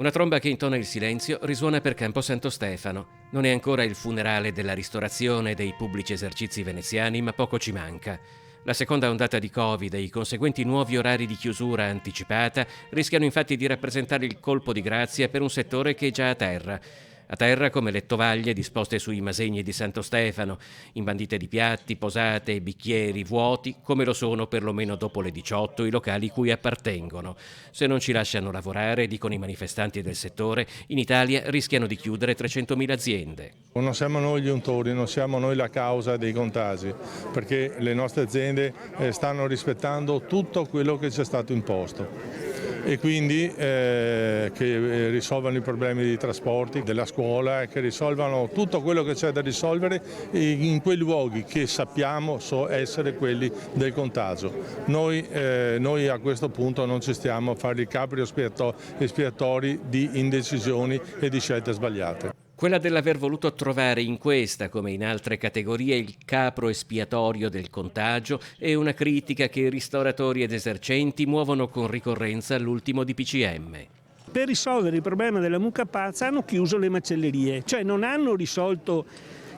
Una tromba che intona il silenzio risuona per Campo Santo Stefano. Non è ancora il funerale della ristorazione dei pubblici esercizi veneziani, ma poco ci manca. La seconda ondata di Covid e i conseguenti nuovi orari di chiusura anticipata rischiano infatti di rappresentare il colpo di grazia per un settore che è già a terra. A terra come le tovaglie disposte sui masegni di Santo Stefano, imbandite di piatti, posate e bicchieri vuoti, come lo sono perlomeno dopo le 18 i locali cui appartengono. Se non ci lasciano lavorare, dicono i manifestanti del settore, in Italia rischiano di chiudere 300.000 aziende. Non siamo noi gli untori, non siamo noi la causa dei contagi, perché le nostre aziende stanno rispettando tutto quello che ci è stato imposto. E quindi che risolvano i problemi dei trasporti, della scuola, che risolvano tutto quello che c'è da risolvere in quei luoghi che sappiamo essere quelli del contagio. Noi a questo punto non ci stiamo a fare i capri espiatori di indecisioni e di scelte sbagliate. Quella dell'aver voluto trovare in questa, come in altre categorie, il capro espiatorio del contagio è una critica che ristoratori ed esercenti muovono con ricorrenza all'ultimo DPCM. Per risolvere il problema della mucca pazza hanno chiuso le macellerie, cioè non hanno risolto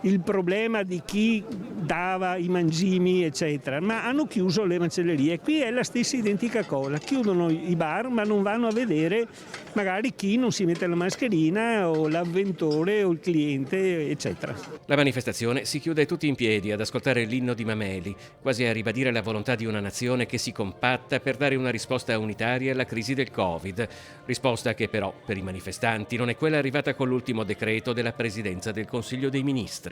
il problema di chi dava i mangimi eccetera, ma hanno chiuso le macellerie. Qui è la stessa identica cosa, chiudono i bar ma non vanno a vedere magari chi non si mette la mascherina o l'avventore o il cliente eccetera. La manifestazione si chiude tutti in piedi ad ascoltare l'inno di Mameli, quasi a ribadire la volontà di una nazione che si compatta per dare una risposta unitaria alla crisi del Covid, risposta che però per i manifestanti non è quella arrivata con l'ultimo decreto della Presidenza del Consiglio dei Ministri.